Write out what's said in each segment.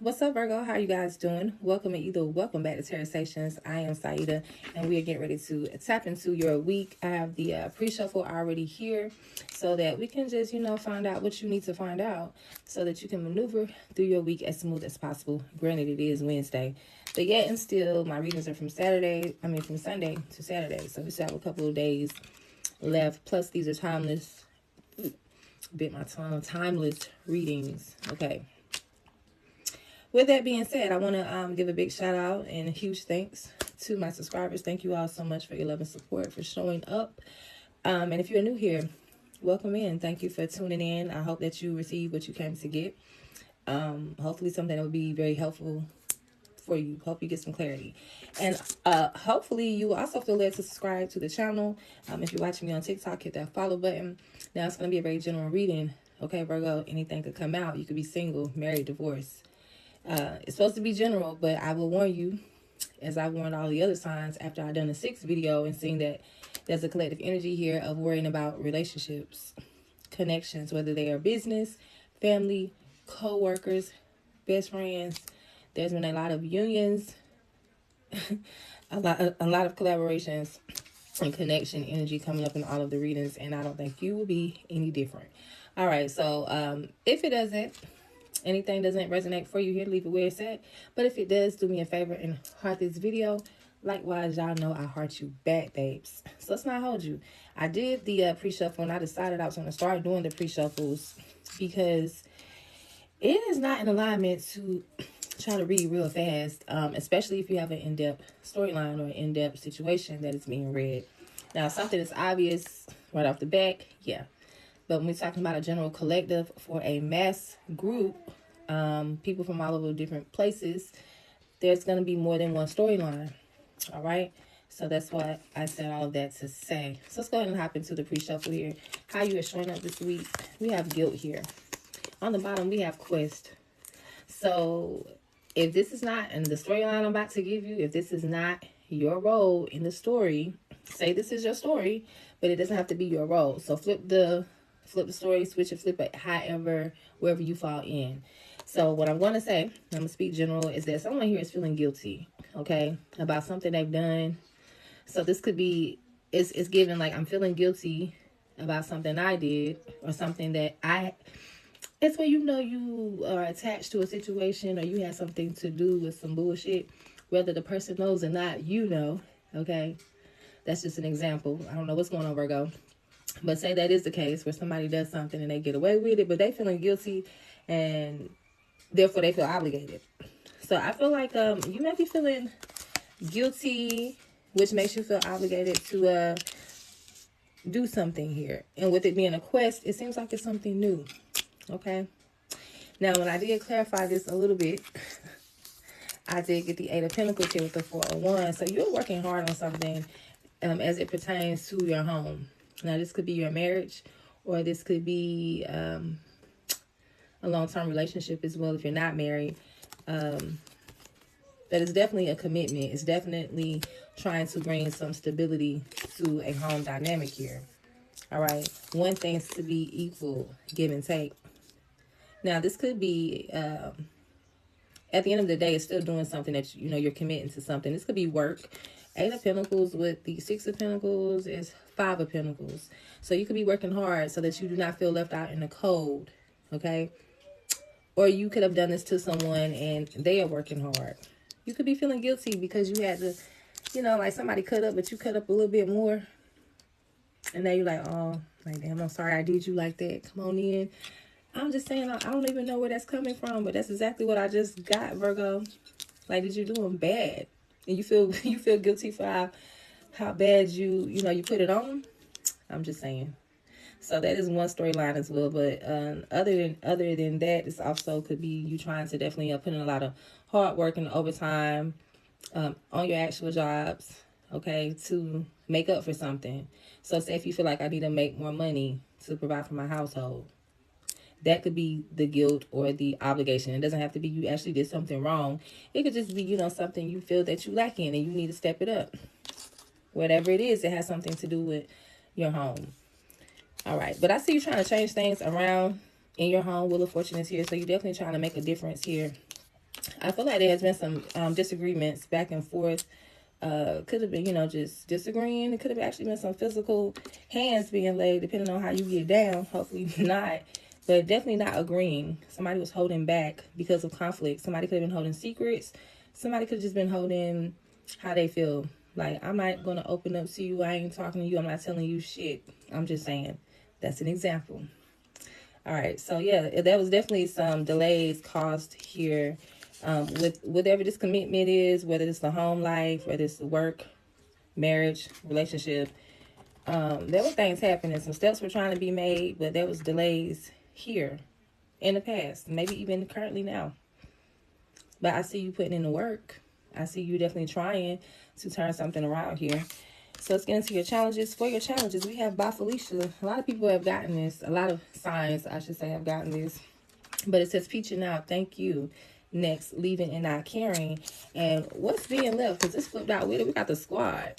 What's up, Virgo? How are you guys doing? Welcome back to TarotSaytions. I am Saida, and we are getting ready to tap into your week. I have the pre-shuffle already here so that we can just, find out what you need to find out so that you can maneuver through your week as smooth as possible. Granted, it is Wednesday, but yet and still, my readings are from Sunday to Saturday. So we still have a couple of days left. Plus, these are timeless, timeless readings. Okay. With that being said, I want to give a big shout out and a huge thanks to my subscribers. Thank you all so much for your love and support, for showing up. And if you're new here, welcome in. Thank you for tuning in. I hope that you receive what you came to get. Hopefully something that will be very helpful for you. Hope you get some clarity. And hopefully you also feel led to subscribe to the channel. If you're watching me on TikTok, hit that follow button. Now it's going to be a very general reading. Okay, Virgo, anything could come out. You could be single, married, divorced. It's supposed to be general, but I will warn you, as I warned all the other signs after I done the 6th video and seeing that there's a collective energy here of worrying about relationships, connections, whether they are business, family, co-workers, best friends. There's been a lot of unions, a lot of collaborations and connection energy coming up in all of the readings, and I don't think you will be any different. All right, so if anything doesn't resonate for you here, leave it where it's at. But if it does, do me a favor and heart this video. Likewise, y'all know I heart you back, babes. So let's not hold you. I did the pre-shuffle, and I decided I was going to start doing the pre-shuffles because it is not in alignment to try to read real fast, especially if you have an in-depth storyline or an in-depth situation that is being read. Now, something that's obvious right off the bat, yeah. But when we're talking about a general collective for a mass group, people from all over different places, there's going to be more than one storyline. All right. So that's what I said all of that to say. So let's go ahead and hop into the pre-shuffle here. How you are showing up this week. We have guilt here. On the bottom, we have quest. So if this is not, and the storyline I'm about to give you, if this is not your role in the story, say this is your story, but it doesn't have to be your role. So flip the story, switch it, flip it, however, wherever you fall in. So what I'm going to say, I'm going to speak general, is that someone here is feeling guilty, okay, about something they've done. So this could be, it's given like I'm feeling guilty about something I did or something that it's where you are attached to a situation or you had something to do with some bullshit, whether the person knows or not, okay? That's just an example. I don't know what's going on, Virgo. But say that is the case where somebody does something and they get away with it, but they feeling guilty and therefore they feel obligated. So I feel like you may be feeling guilty, which makes you feel obligated to do something here. And with it being a quest, it seems like it's something new. Okay. Now, when I did clarify this a little bit, I did get the 8 of Pentacles here with the 4 of Wands. So you're working hard on something as it pertains to your home. Now, this could be your marriage, or this could be a long-term relationship as well if you're not married. That is definitely a commitment. It's definitely trying to bring some stability to a home dynamic here. All right. One thing is to be equal, give and take. Now, this could be, at the end of the day, it's still doing something that, you're committing to something. This could be work. 8 of Pentacles with the 6 of Pentacles is 5 of Pentacles. So you could be working hard so that you do not feel left out in the cold, okay? Or you could have done this to someone and they are working hard. You could be feeling guilty because you had to, like somebody cut up, but you cut up a little bit more. And now you're like, oh, like, damn, I'm sorry I did you like that. Come on in. I'm just saying, I don't even know where that's coming from, but that's exactly what I just got, Virgo. Like, did you do them bad? And you feel guilty for how bad you put it on. I'm just saying. So that is one storyline as well. But other than that, this also could be you trying to definitely put in a lot of hard work and overtime on your actual jobs, okay, to make up for something. So say if you feel like I need to make more money to provide for my household. That could be the guilt or the obligation. It doesn't have to be you actually did something wrong. It could just be, something you feel that you lack in and you need to step it up. Whatever it is, it has something to do with your home. All right. But I see you trying to change things around in your home. Wheel of Fortune is here. So you're definitely trying to make a difference here I feel like there has been some disagreements back and forth. Could have been, you know, just disagreeing. It could have actually been some physical hands being laid, depending on how you get down. Hopefully not, but definitely not agreeing. Somebody was holding back because of conflict. Somebody could have been holding secrets. Somebody could have just been holding how they feel. Like, I'm not going to open up to you. I ain't talking to you. I'm not telling you shit. I'm just saying. That's an example. All right. So, yeah, there was definitely some delays caused here with whatever this commitment is, whether it's the home life, whether it's the work, marriage, relationship. There were things happening. Some steps were trying to be made, but there was delays here in the past, maybe even currently now. But I see you putting in the work. I see you definitely trying to turn something around here. So let's get into your challenges. For your challenges, we have by Felicia. A lot of people have gotten this. A lot of signs, I should say, have gotten this. But it says peaching out. Thank you. Next, leaving and not caring. And what's being left? Because this flipped out with it. We got the squad.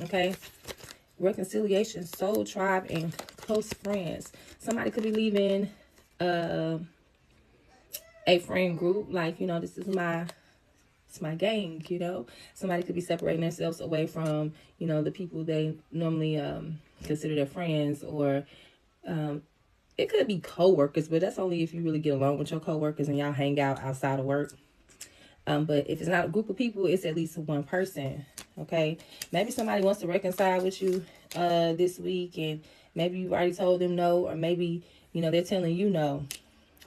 Okay. Reconciliation, soul, tribe, and close friends. Somebody could be leaving a friend group. Like, you know, this is my gang, you know. Somebody could be separating themselves away from, you know, the people they normally consider their friends, or it could be co-workers, but that's only if you really get along with your co-workers and y'all hang out outside of work. But if it's not a group of people, it's at least one person, okay? Maybe somebody wants to reconcile with you this week, and maybe you've already told them no, or maybe, you know, they're telling you no,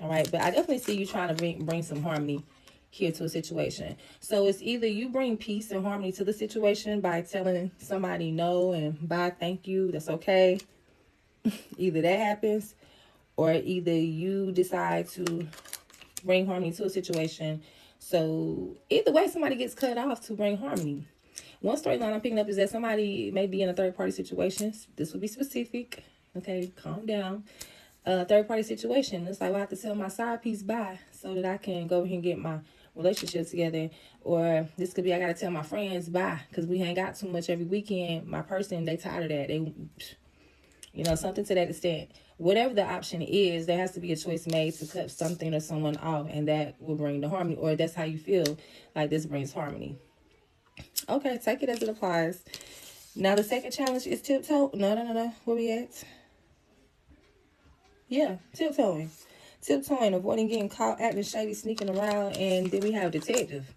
all right? But I definitely see you trying to bring some harmony here to a situation. So it's either you bring peace and harmony to the situation by telling somebody no and bye, thank you, that's okay. Either that happens, or either you decide to bring harmony to a situation. So either way, somebody gets cut off to bring harmony. One storyline I'm picking up is that somebody may be in a third party situation. This will be specific. Okay, calm down. Third party situation. It's like, well, I have to tell my side piece bye so that I can go ahead and get my relationship together. Or this could be, I got to tell my friends bye because we hang out too much every weekend. My person, they tired of that. They, you know, something to that extent. Whatever the option is, there has to be a choice made to cut something or someone off, and that will bring the harmony, or that's how you feel like this brings harmony. Okay, take it as it applies. Now, the second challenge is tiptoe. No. Where we at? Yeah, tiptoeing. Tiptoeing, avoiding getting caught, acting shady, sneaking around. And then we have detective.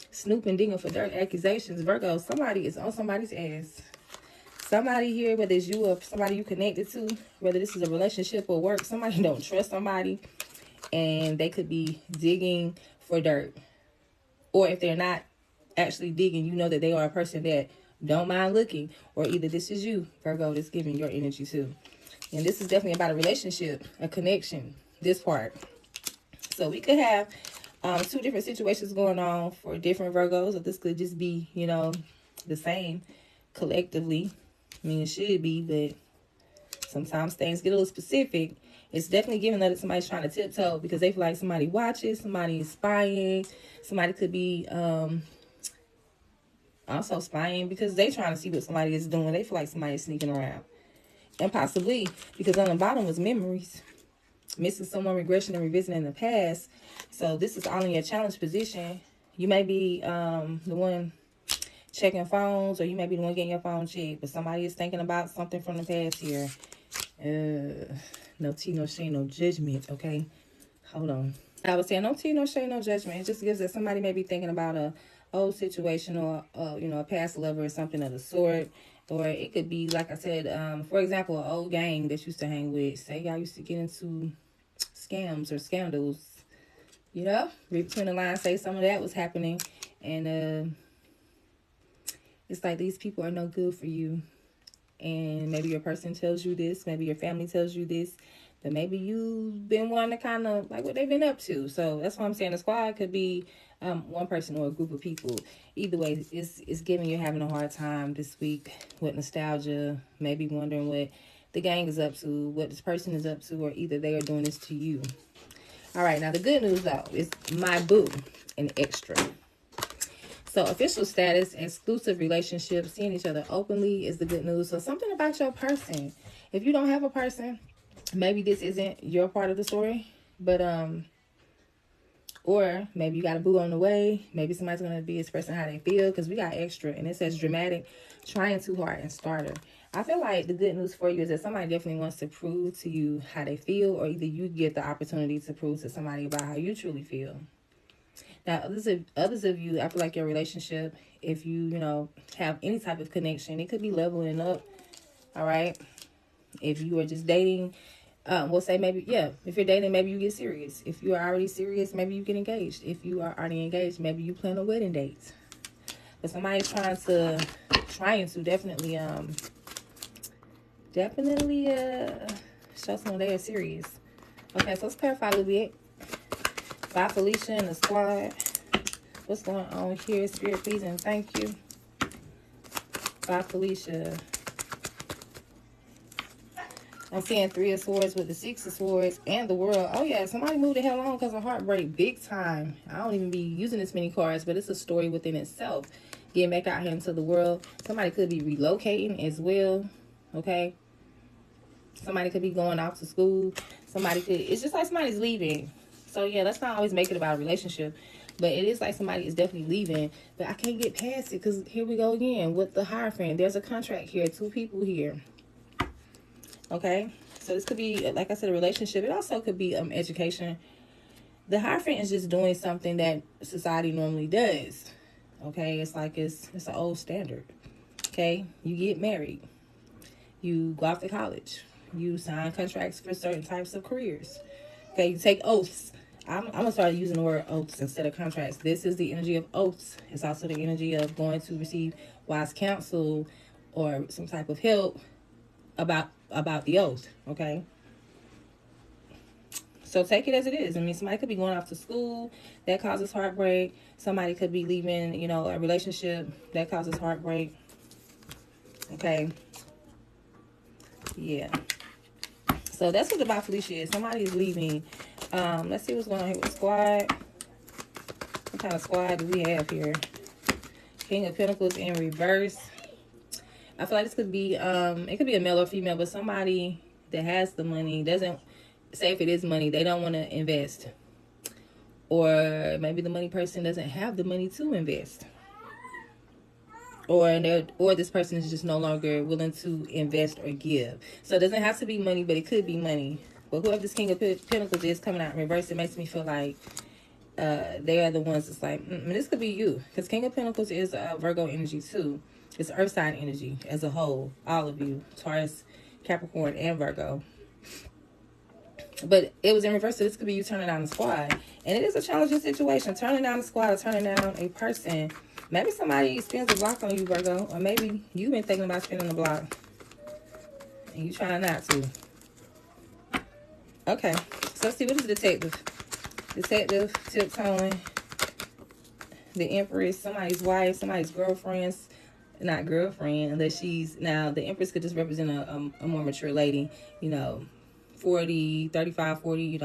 Snooping, digging for dirt, accusations. Virgo, somebody is on somebody's ass. Somebody here, whether it's you or somebody you connected to, whether this is a relationship or work, somebody don't trust somebody, and they could be digging for dirt. Or if they're not actually digging, you know that they are a person that don't mind looking. Or either this is you, Virgo, that's giving your energy too. And this is definitely about a relationship, a connection, this part. So we could have two different situations going on for different Virgos, or this could just be, you know, the same collectively. I mean, it should be, but sometimes things get a little specific. It's definitely giving that somebody's trying to tiptoe because they feel like somebody watches, somebody is spying. Somebody could be also spying because they trying to see what somebody is doing. They feel like somebody is sneaking around. And possibly because on the bottom was memories. Missing someone, regression, and revisiting the past. So this is all in your challenge position. You may be the one checking phones, or you may be the one getting your phone checked, but somebody is thinking about something from the past here. No tea, no shade, no judgment, okay? Hold on. I was saying no tea, no shade, no judgment. It just gives that somebody may be thinking about a old situation, or you know, a past lover or something of the sort. Or it could be, like I said, for example, an old gang that used to hang with. Say y'all used to get into scams or scandals. You know, read between the lines, say some of that was happening, and it's like these people are no good for you. And maybe your person tells you this, maybe your family tells you this, but maybe you've been wanting to kind of like what they've been up to. So that's why I'm saying the squad could be one person or a group of people. Either way, it's giving you having a hard time this week with nostalgia, maybe wondering what the gang is up to, what this person is up to, or either they are doing this to you. All right, now the good news though is my boo, an extra. So official status, exclusive relationships, seeing each other openly is the good news. So something about your person. If you don't have a person, maybe this isn't your part of the story. But Or maybe you got a boo on the way. Maybe somebody's going to be expressing how they feel, because we got extra. And it says dramatic, trying too hard, and starter. I feel like the good news for you is that somebody definitely wants to prove to you how they feel, or either you get the opportunity to prove to somebody about how you truly feel. Now, others of you, I feel like your relationship, if you have any type of connection, it could be leveling up, all right? If you are just dating, we'll say maybe, yeah, if you're dating, maybe you get serious. If you are already serious, maybe you get engaged. If you are already engaged, maybe you plan a wedding date. But somebody's trying to definitely show someone they are serious. Okay, so let's clarify a little bit. Bye, Felicia and the squad. What's going on here? Spirit, please and thank you. Bye, Felicia. I'm seeing 3 of Swords with the 6 of Swords and the World. Oh, yeah. Somebody moved the hell on because of heartbreak. Big time. I don't even be using this many cards, but it's a story within itself. Getting back out here into the world. Somebody could be relocating as well. Okay. Somebody could be going off to school. It's just like somebody's leaving. So, yeah, let's not always make it about a relationship. But it is like somebody is definitely leaving. But I can't get past it because here we go again with the Hierophant. There's a contract here. 2 people here. Okay, so this could be, like I said, a relationship. It also could be education. The Hierophant is just doing something that society normally does. Okay, it's like it's an old standard. Okay, you get married, you go off to college, you sign contracts for certain types of careers. Okay, you take oaths. I'm gonna start using the word oaths instead of contracts. This is the energy of oaths. It's also the energy of going to receive wise counsel or some type of help about the oath. Okay, so take it as it is. I mean, somebody could be going off to school, that causes heartbreak. Somebody could be leaving a relationship that causes heartbreak. Okay, yeah, so that's what the about Felicia is. Somebody is leaving. Let's see what's going on here with squad. What kind of squad do we have here? King of Pentacles in reverse. I feel like this could be, it could be a male or female, but somebody that has the money doesn't, say if it is money, they don't want to invest. Or maybe the money person doesn't have the money to invest. Or this person is just no longer willing to invest or give. So it doesn't have to be money, but it could be money. But whoever this King of Pentacles is coming out in reverse, it makes me feel like they are the ones that's like, this could be you. Because King of Pentacles is Virgo energy too. It's earth sign energy as a whole. All of you. Taurus, Capricorn, and Virgo. But it was in reverse, so this could be you turning down the squad. And it is a challenging situation. Turning down the squad or turning down a person. Maybe somebody spins a block on you, Virgo. Or maybe you've been thinking about spinning the block. And you trying not to. Okay. So let's see. What is the detective? Detective, tiptoeing. The Empress, somebody's wife, somebody's girlfriend. Not girlfriend, unless she's, now the Empress could just represent a more mature lady, 40, 35, 40,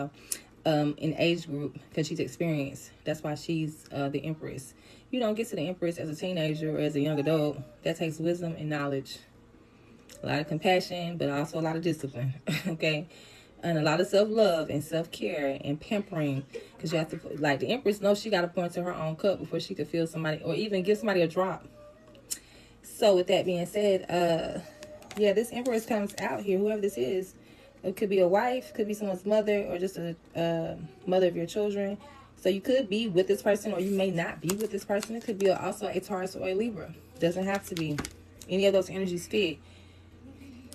in age group, because she's experienced. That's why she's the Empress. You don't get to the Empress as a teenager or as a young adult. That takes wisdom and knowledge. A lot of compassion, but also a lot of discipline, okay? And a lot of self-love and self-care and pampering, because you have to, like the Empress knows she got to pour into her own cup before she could feel somebody, or even give somebody a drop. So with that being said, yeah, this Empress comes out here, whoever this is. It could be a wife, could be someone's mother, or just a mother of your children. So you could be with this person, or you may not be with this person. It could be also a Taurus or a Libra. Doesn't have to be. Any of those energies fit.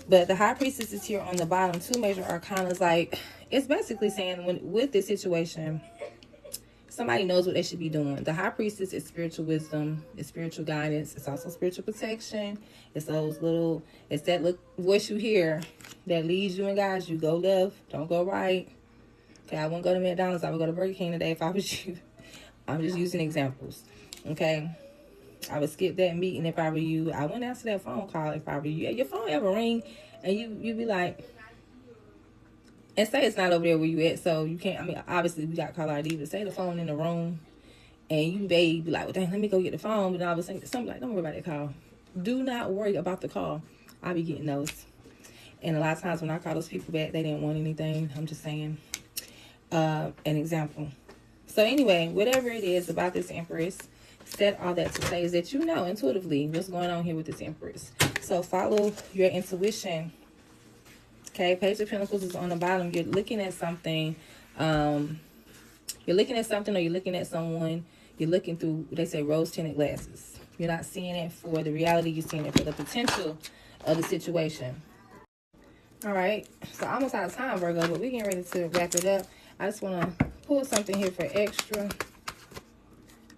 But the High Priestess is here on the bottom. 2 major arcana is like, it's basically saying with this situation, somebody knows what they should be doing. The High Priestess is spiritual wisdom. It's spiritual guidance. It's also spiritual protection. It's that little voice you hear that leads you and guides you. Go left. Don't go right. Okay, I wouldn't go to McDonald's. I would go to Burger King today if I was you. I'm just using examples. Okay. I would skip that meeting if I were you. I wouldn't answer that phone call if I were you. Your phone ever ring and you be like, and say it's not over there where you at, so you can't, obviously we got caller ID, but say the phone in the room and you may be like, well, dang, let me go get the phone. But I was saying something like, don't worry about that call. Do not worry about the call. I'll be getting those. And a lot of times when I call those people back, they didn't want anything. I'm just saying an example. So anyway, whatever it is about this Empress, said all that to say is that you know intuitively what's going on here with this Empress. So follow your intuition. Okay, Page of Pentacles is on the bottom. You're looking at something. You're looking at something, or you're looking at someone. You're looking through, they say, rose-tinted glasses. You're not seeing it for the reality. You're seeing it for the potential of the situation. All right. So almost out of time, Virgo, but we're getting ready to wrap it up. I just want to pull something here for extra.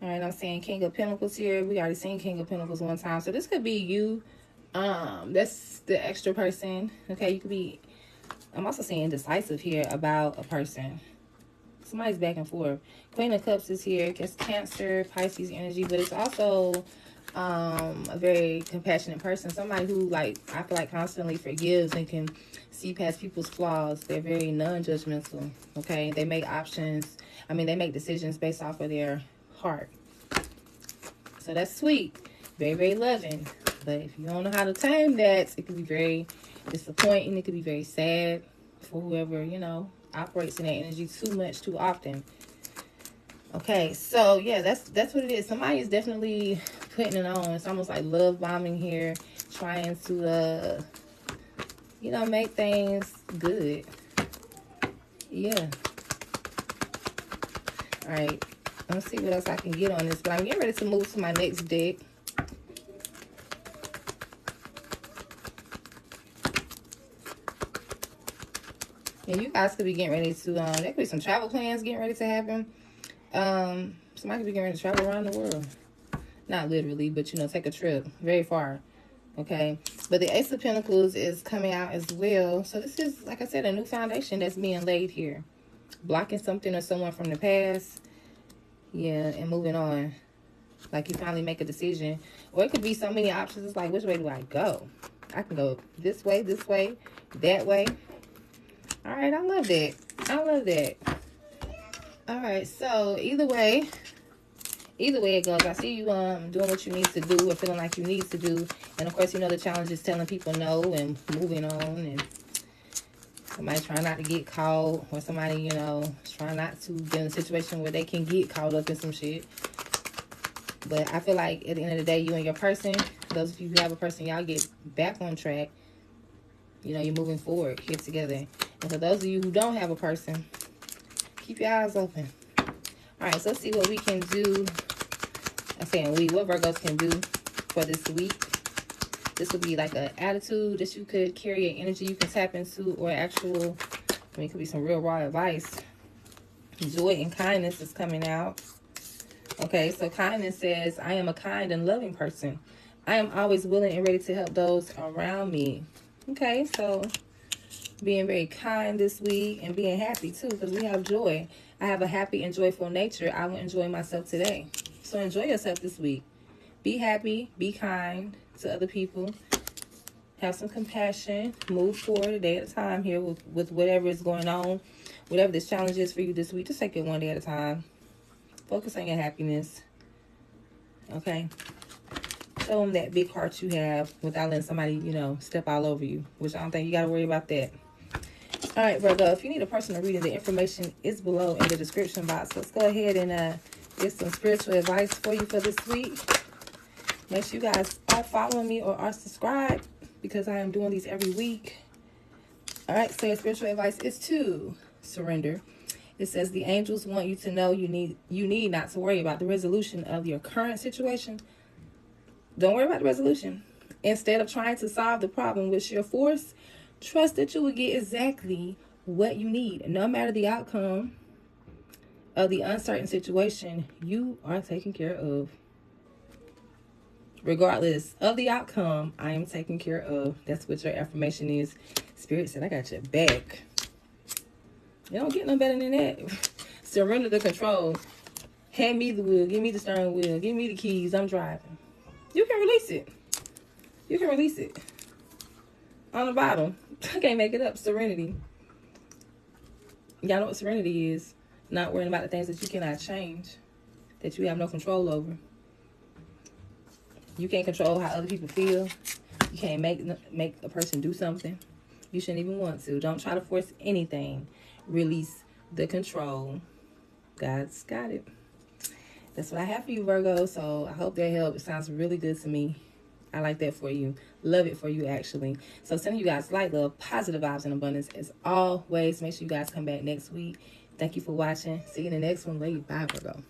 All right, I'm seeing King of Pentacles here. We already seen King of Pentacles one time. So this could be you. That's the extra person. Okay, you could be, I'm also seeing indecisive here about a person. Somebody's back and forth. Queen of Cups is here. It's Cancer, Pisces energy, but it's also a very compassionate person. Somebody who, like, I feel like constantly forgives and can see past people's flaws. They're very non-judgmental. Okay, they make options. I mean, they make decisions based off of their heart. So that's sweet. Very, very loving. But if you don't know how to tame that, it can be very disappointing. It could be very sad for whoever, you know, operates in that energy too much, too often. Okay, so yeah, that's what it is. Somebody is definitely putting it on. It's almost like love bombing here, trying to you know, make things good. Yeah. All right, let's see what else I can get on this, but I'm getting ready to move to my next deck. And you guys could be getting ready to, there could be some travel plans getting ready to happen. Somebody could be getting ready to travel around the world. Not literally, but, you know, take a trip very far. Okay. But the Ace of Pentacles is coming out as well. So this is, like I said, a new foundation that's being laid here. Blocking something or someone from the past. Yeah, and moving on. Like you finally make a decision. Or it could be so many options. It's like, which way do I go? I can go this way, that way. All right, I love that. I love that. All right, so either way it goes. I see you doing what you need to do or feeling like you need to do. And of course, you know the challenge is telling people no and moving on, and somebody trying not to get caught, or somebody, you know, trying not to get in a situation where they can get caught up in some shit. But I feel like at the end of the day, you and your person, those of you who have a person, y'all get back on track. You know, you're moving forward here together. And for those of you who don't have a person, keep your eyes open. All right, so let's see what we can do. I'm saying what Virgos can do for this week. This would be like an attitude that you could carry, an energy you can tap into, or actual, I mean, it could be some real raw advice. Joy and kindness is coming out. Okay, so kindness says, I am a kind and loving person. I am always willing and ready to help those around me. Okay, so being very kind this week and being happy too, because we have joy. I have a happy and joyful nature. I will enjoy myself today. So enjoy yourself this week. Be happy, be kind to other people. Have some compassion. Move forward a day at a time here with whatever is going on. Whatever this challenge is for you this week, just take it one day at a time. Focus on your happiness. Okay? Show them that big heart you have without letting somebody, you know, step all over you. Which I don't think you got to worry about that. All right, Virgo, if you need a personal reading, the information is below in the description box. Let's go ahead and get some spiritual advice for you for this week. Make sure you guys are following me or are subscribed, because I am doing these every week. All right, so your spiritual advice is to surrender. It says the angels want you to know you need not to worry about the resolution of your current situation. Don't worry about the resolution. Instead of trying to solve the problem with sheer force, trust that you will get exactly what you need. No matter the outcome of the uncertain situation, you are taken care of. Regardless of the outcome, I am taken care of. That's what your affirmation is. Spirit said, I got your back. You don't get no better than that. Surrender the control. Hand me the wheel. Give me the steering wheel. Give me the keys. I'm driving. You can release it. You can release it. On the bottom. I can't make it up. Serenity. Y'all know what serenity is. Not worrying about the things that you cannot change. That you have no control over. You can't control how other people feel. You can't make a person do something. You shouldn't even want to. Don't try to force anything. Release the control. God's got it. That's what I have for you, Virgo. So I hope that helped. It sounds really good to me. I like that for you. Love it for you, actually. So sending you guys light, love, positive vibes, and abundance as always. Make sure you guys come back next week. Thank you for watching. See you in the next one. Lady. Bye, Virgo.